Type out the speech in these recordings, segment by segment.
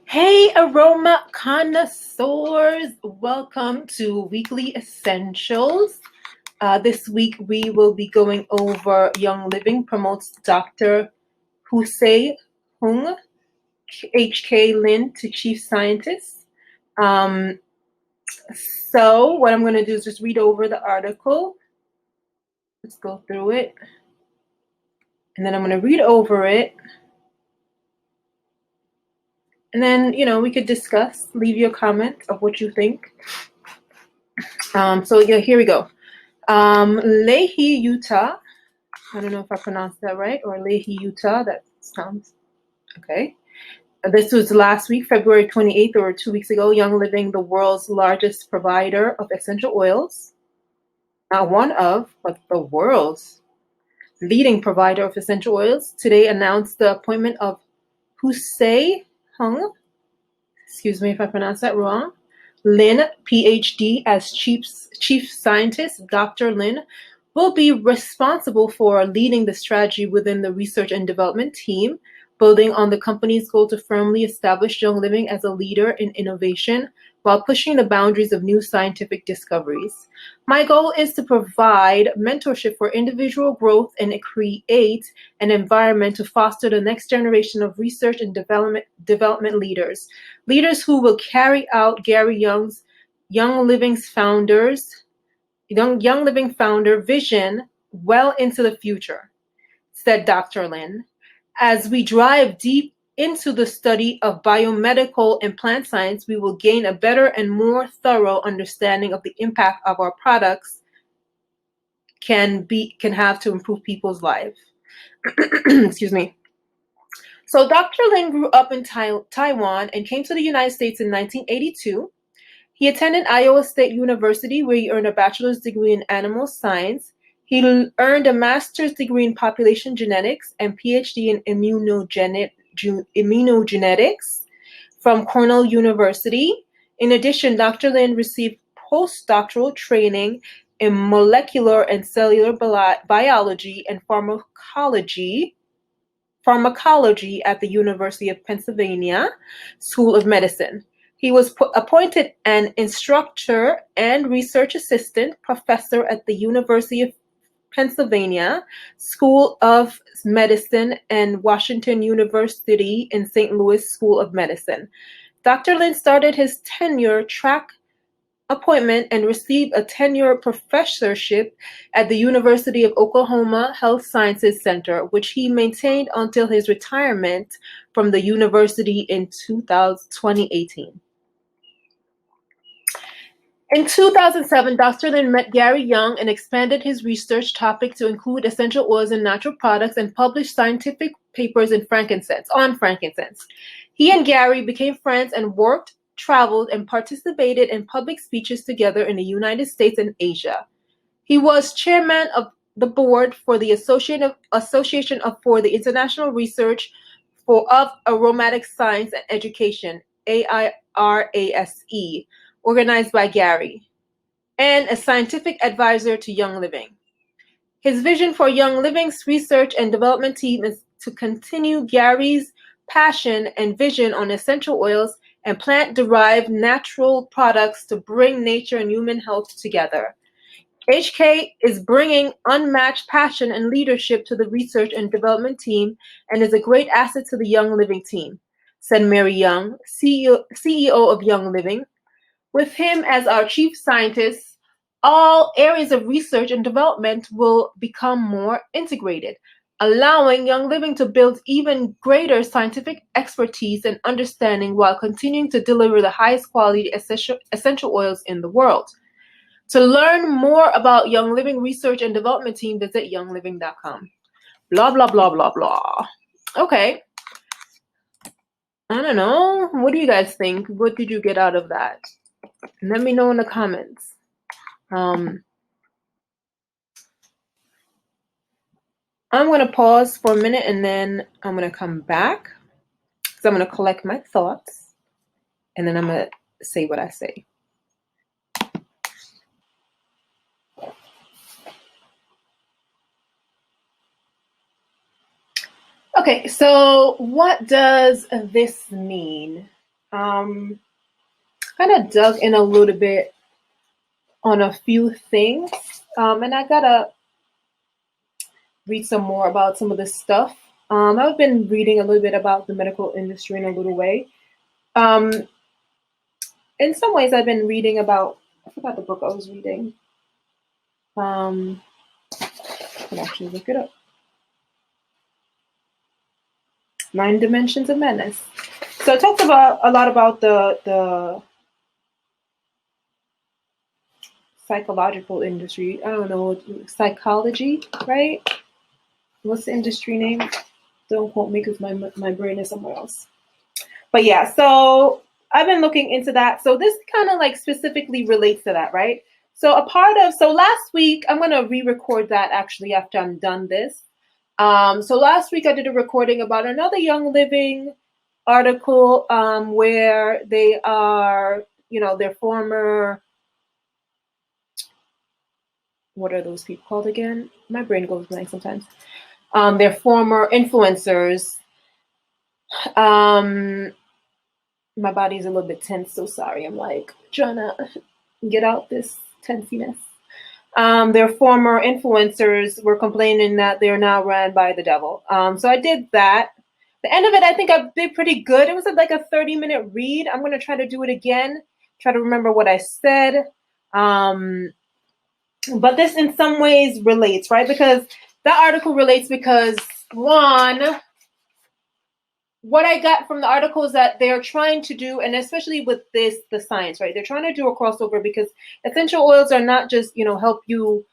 Hey, aroma connoisseurs, welcome to Weekly Essentials. This week we will be going over Young Living promotes Dr. Husei Hung, HK Lin to Chief Scientist. Um, so what I'm going to do is just read over the article. Let's go through it. And then I'm going to read over it. And then, we could discuss, leave your comments of what you think. So here we go. Leahy, Utah. I don't know if I pronounced that right, or Leahy, Utah. That sounds okay. This was last week, February 28th, or 2 weeks ago. Young Living, the world's largest provider of essential oils. Not one of, but the world's leading provider of essential oils. Today announced the appointment of Husei Hung, excuse me if I pronounced that wrong, Lin, PhD, as chief scientist. Dr. Lin will be responsible for leading the strategy within the research and development team, building on the company's goal to firmly establish Young Living as a leader in innovation while pushing the boundaries of new scientific discoveries. My goal is to provide mentorship for individual growth and create an environment to foster the next generation of research and development leaders who will carry out Gary Young's Young Living's Young Living founder vision well into the future, said Dr. Lin. As we drive deep into the study of biomedical and plant science, we will gain a better and more thorough understanding of the impact of our products can have to improve people's lives. Excuse me. So Dr. Lin grew up in Taiwan and came to the United States in 1982. He attended Iowa State University, where he earned a bachelor's degree in animal science. He earned a master's degree in population genetics and PhD in immunogenetics from Cornell University. In addition, Dr. Lin received postdoctoral training in molecular and cellular biology and pharmacology at the University of Pennsylvania School of Medicine. He was appointed an instructor and research assistant professor at the University of Pennsylvania School of Medicine and Washington University in St. Louis School of Medicine. Dr. Lin started his tenure track appointment and received a tenure professorship at the University of Oklahoma Health Sciences Center, which he maintained until his retirement from the university in 2018. In 2007, Dr. Lin met Gary Young and expanded his research topic to include essential oils and natural products and published scientific papers on frankincense. He and Gary became friends and worked, traveled, and participated in public speeches together in the United States and Asia. He was chairman of the board for the Association for the International Research of Aromatic Science and Education, AIRASE, organized by Gary, and a scientific advisor to Young Living. His vision for Young Living's research and development team is to continue Gary's passion and vision on essential oils and plant-derived natural products to bring nature and human health together. HK is bringing unmatched passion and leadership to the research and development team and is a great asset to the Young Living team, said Mary Young, CEO of Young Living. With him as our chief scientist, all areas of research and development will become more integrated, allowing Young Living to build even greater scientific expertise and understanding while continuing to deliver the highest quality essential oils in the world. To learn more about Young Living research and development team, visit youngliving.com. Blah, blah, blah, blah, blah. Okay. I don't know. What do you guys think? What did you get out of that? Let me know in the comments. I'm going to pause for a minute and then I'm going to come back. So I'm going to collect my thoughts and then I'm going to say what I say. Okay, so what does this mean? kind of dug in a little bit on a few things, and I gotta read some more about some of this stuff. I've been reading a little bit about the medical industry in a little way. Um, in some ways, I've been reading about, I forgot the book I was reading. I can actually look it up. Nine Dimensions of Madness. So it talks about a lot about the psychological industry. I don't know, psychology, right? What's the industry name? Don't quote me because my brain is somewhere else. But yeah, so I've been looking into that. So this kind of like specifically relates to that, right? So so last week, I'm going to re-record that actually after I'm done this. So last week I did a recording about another Young Living article where they are, their former, what are those people called again? My brain goes blank sometimes. Their former influencers. Um, my body's a little bit tense, so sorry. I'm like trying to get out this tensiness. Their former influencers were complaining that they're now ran by the devil. So I did that. The end of it, I think I did pretty good. It was like a 30-minute read. I'm going to try to do it again, try to remember what I said. But this in some ways relates, right? Because that article relates because, one, what I got from the article is that they're trying to do, and especially with the science, right? They're trying to do a crossover because essential oils are not just, help you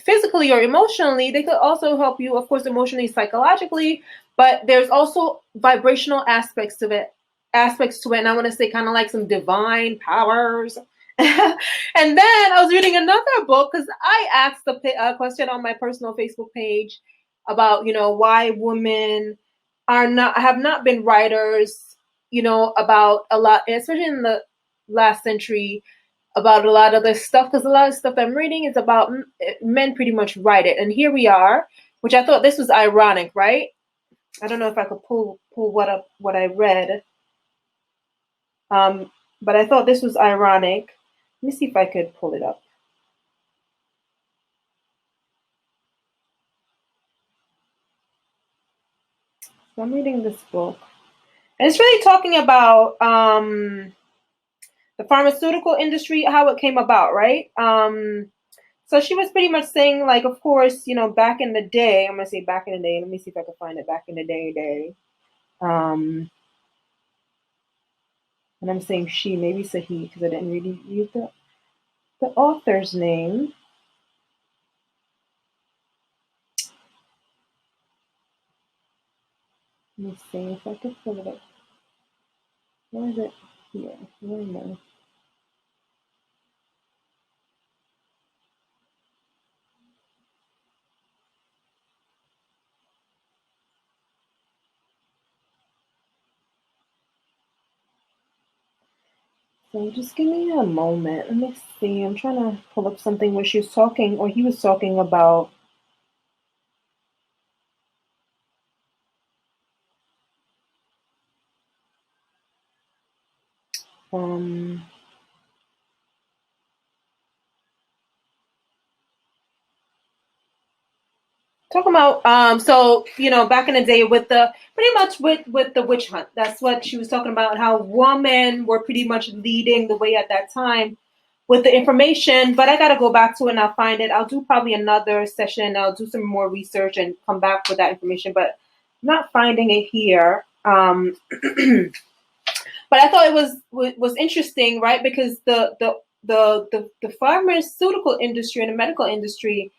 physically or emotionally. They could also help you, of course, emotionally, psychologically, but there's also vibrational aspects to it. And I want to say kind of like some divine powers. And then I was reading another book because I asked a question on my personal Facebook page about, why women have not been writers, about a lot, especially in the last century, about a lot of this stuff, because a lot of stuff I'm reading is about men pretty much write it. And here we are, which I thought this was ironic, right? I don't know if I could pull what I read. But I thought this was ironic. Let me see if I could pull it up. So I'm reading this book. And it's really talking about the pharmaceutical industry, how it came about, right? So she was pretty much saying, like, of course, back in the day, I'm going to say back in the day. Let me see if I can find it back in the day. And I'm saying she, maybe it's a he, because I didn't really read the author's name. Let me see if I can pull it up. Where is it? Here. Where am I? So just give me a moment. Let me see. I'm trying to pull up something where she was talking, or he was talking about um talking about so back in the day with the pretty much with the witch hunt. That's what she was talking about, how women were pretty much leading the way at that time with the information. But I gotta go back to it and I'll find it. I'll do probably another session. I'll do some more research and come back with that information, but I'm not finding it here. But I thought it was interesting, right? Because the pharmaceutical industry and the medical industry,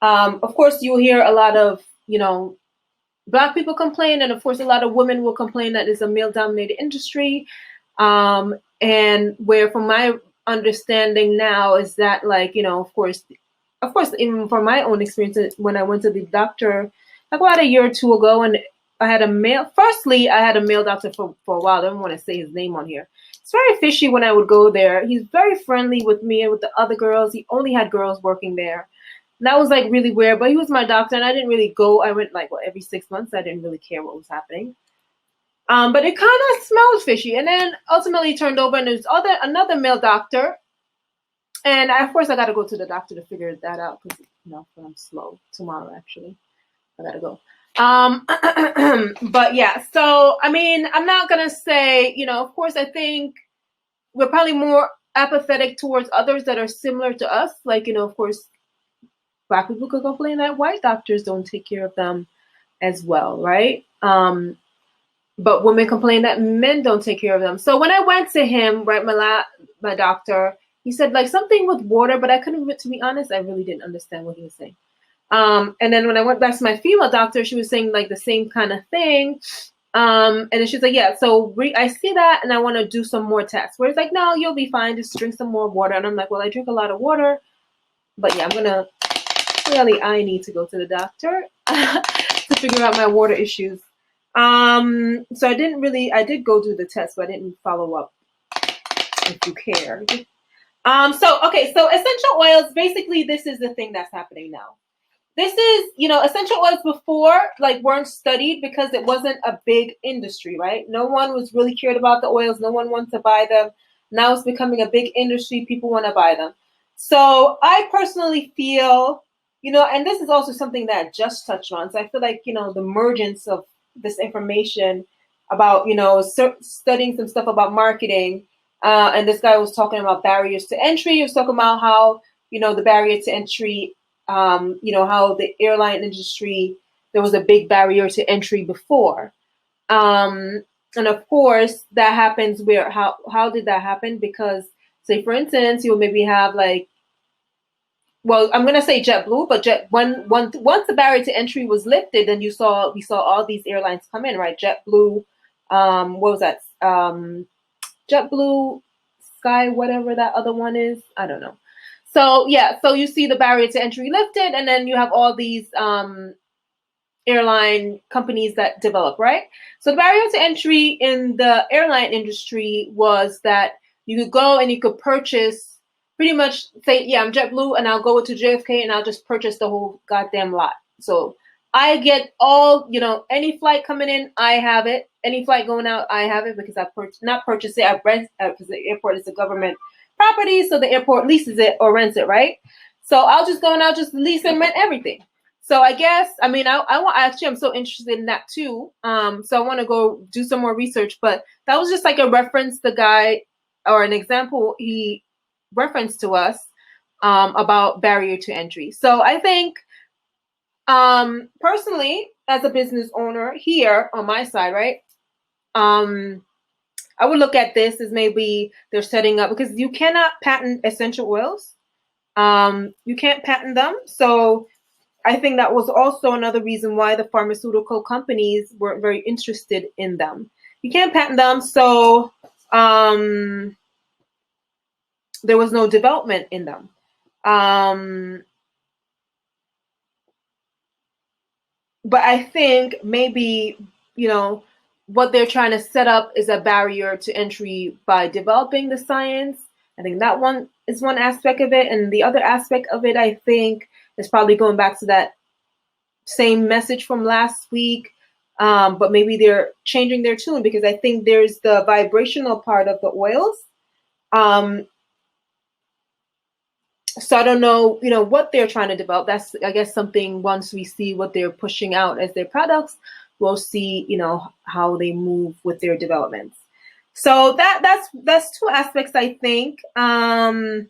of course, you'll hear a lot of Black people complain, and of course, a lot of women will complain that it's a male-dominated industry. And where, from my understanding now, is that, like, of course, even from my own experience, when I went to the doctor like about a year or two ago, and I had a male. Firstly, I had a male doctor for a while. I don't want to say his name on here. It's very fishy when I would go there. He's very friendly with me and with the other girls. He only had girls working there. And that was like really weird. But he was my doctor, and I didn't really go. I went like every 6 months. I didn't really care what was happening. But it kind of smelled fishy. And then ultimately turned over, and there's another male doctor. And of course, I got to go to the doctor to figure that out because, I'm slow tomorrow, actually. I got to go. But yeah, so, I mean, I'm not going to say, of course, I think we're probably more apathetic towards others that are similar to us. Like, of course, Black people could complain that white doctors don't take care of them as well, right? But women complain that men don't take care of them. So when I went to him, right, my doctor, he said like something with water, but I couldn't, to be honest, I really didn't understand what he was saying. And then when I went back to my female doctor, she was saying like the same kind of thing. And then she's like, yeah, so I see that and I want to do some more tests. Where it's like, no, you'll be fine. Just drink some more water. And I'm like, well, I drink a lot of water. But yeah, I need to go to the doctor to figure out my water issues. So I did go do the test, but I didn't follow up if you care. So essential oils, basically this is the thing that's happening now. This is, essential oils before like weren't studied because it wasn't a big industry, right? No one was really cared about the oils. No one wanted to buy them. Now it's becoming a big industry. People want to buy them. So I personally feel, and this is also something that I just touched on. So I feel like, the emergence of this information about, studying some stuff about marketing. And this guy was talking about barriers to entry. He was talking about how, the barrier to entry, how the airline industry, there was a big barrier to entry before. And of course, that happens where, how did that happen? Because, say, for instance, you'll maybe have like, well, I'm gonna say JetBlue, but once the barrier to entry was lifted, then we saw all these airlines come in, right? JetBlue, what was that? JetBlue, Sky, whatever that other one is, I don't know. So yeah, so you see the barrier to entry lifted, and then you have all these airline companies that develop, right? So the barrier to entry in the airline industry was that you could go and you could purchase, pretty much say, yeah, I'm JetBlue, and I'll go to JFK and I'll just purchase the whole goddamn lot. So I get all, any flight coming in, I have it. Any flight going out, I have it because I not purchase it, I rent because the airport is a government property, so the airport leases it or rents it, right? So I'll just go and I'll just lease and rent everything. So I guess, I mean, I'm so interested in that too. So I want to go do some more research, but that was just like a reference, the guy, or an example he referenced to us about barrier to entry. So I think, personally, as a business owner here on my side, right? I would look at this as maybe they're setting up, because you cannot patent essential oils. You can't patent them. So I think that was also another reason why the pharmaceutical companies weren't very interested in them. You can't patent them, so there was no development in them. But I think maybe, what they're trying to set up is a barrier to entry by developing the science. I think that one is one aspect of it. And the other aspect of it, I think, is probably going back to that same message from last week. But maybe they're changing their tune, because I think there's the vibrational part of the oils. So I don't know, what they're trying to develop. That's, I guess, something once we see what they're pushing out as their products, we'll see, how they move with their developments. So that's two aspects, I think. But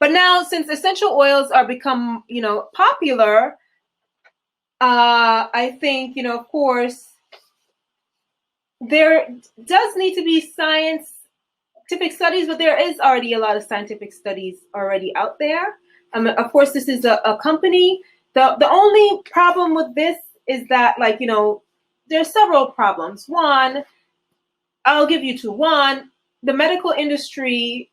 now, since essential oils are become, popular, I think, of course, there does need to be scientific studies, but there is already a lot of scientific studies already out there. Of course, this is a company. The only problem with this is that, like, there's several problems. One, I'll give you two. One, the medical industry,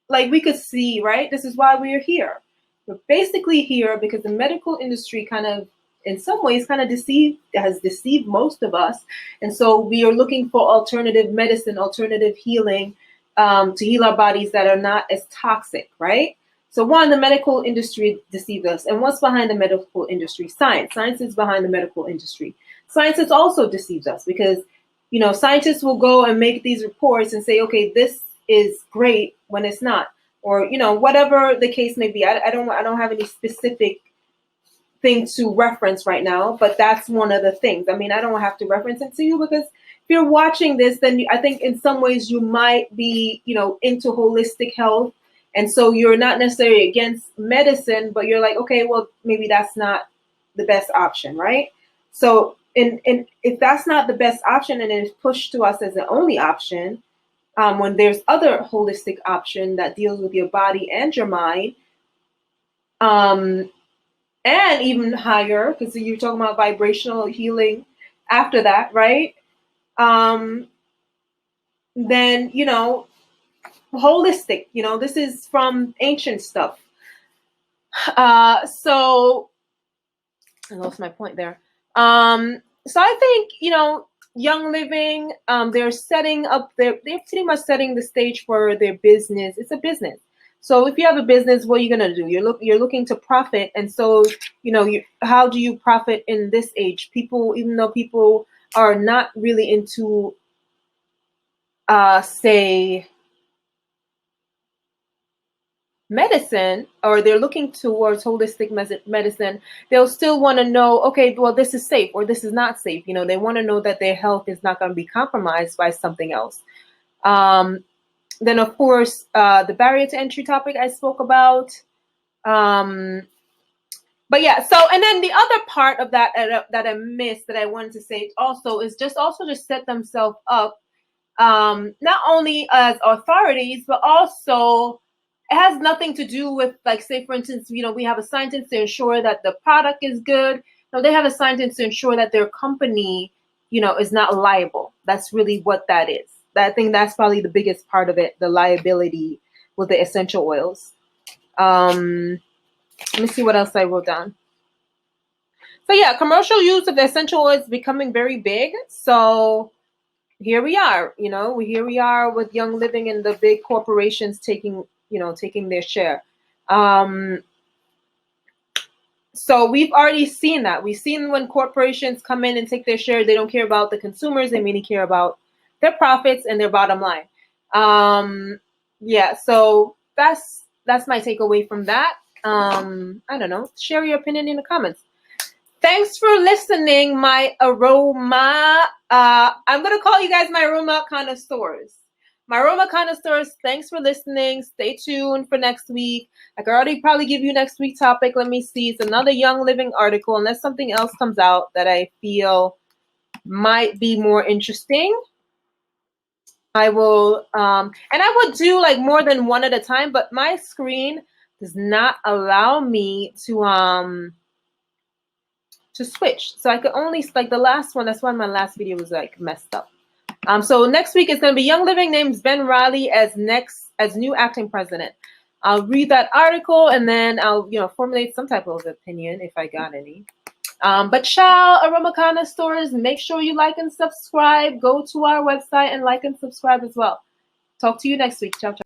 like we could see, right? This is why we're here. We're basically here because the medical industry kind of, in some ways, kind of has deceived most of us. And so we are looking for alternative medicine, alternative healing, to heal our bodies that are not as toxic, right? So one, the medical industry deceives us. And what's behind the medical industry? Science. Science is behind the medical industry. Scientists also deceives us because, scientists will go and make these reports and say, okay, this is great when it's not, or, whatever the case may be. I don't have any specific thing to reference right now, but that's one of the things. I mean, I don't have to reference it to you because if you're watching this, then I think in some ways you might be, into holistic health. And so you're not necessarily against medicine, but you're like, okay, well, maybe that's not the best option, right? So, and if that's not the best option and it's pushed to us as the only option, when there's other holistic option that deals with your body and your mind, and even higher, because you're talking about vibrational healing after that, right? Then, holistic, this is from ancient stuff. So I lost my point there. So I think, Young Living, they're pretty much setting the stage for their business. It's a business. So if you have a business, what are you gonna do? You're looking to profit, and so how do you profit in this age? Even though people are not really into, say, medicine, or they're looking towards holistic medicine, they'll still want to know, okay, well, this is safe or this is not safe. They want to know that their health is not going to be compromised by something else. Then, of course, the barrier to entry topic I spoke about. But yeah, so, and then the other part of that that I missed that I wanted to say also is just set themselves up, not only as authorities, but also it has nothing to do with, like, say, for instance, we have a scientist to ensure that the product is good. No, they have a scientist to ensure that their company, is not liable. That's really what that is. I think that's probably the biggest part of it, the liability with the essential oils. Let me see what else I wrote down. So yeah, commercial use of essential oils is becoming very big. So here we are, here we are with Young Living and the big corporations taking their share. So we've already seen that. We've seen when corporations come in and take their share, they don't care about the consumers. They mainly care about their profits and their bottom line. Yeah, so that's my takeaway from that. I don't know. Share your opinion in the comments. Thanks for listening, my aroma. I'm going to call you guys my aroma connoisseurs. My aroma connoisseurs, thanks for listening. Stay tuned for next week. I can already probably give you next week's topic. Let me see. It's another Young Living article, unless something else comes out that I feel might be more interesting. I will, and I would do like more than one at a time, but my screen does not allow me to switch. So I could only, like the last one, that's why my last video was like messed up. So next week is going to be Young Living names Ben Riley as new acting president. I'll read that article and then I'll, formulate some type of opinion if I got any. But ciao, Aromacana stores. Make sure you like and subscribe. Go to our website and like and subscribe as well. Talk to you next week. Ciao, ciao.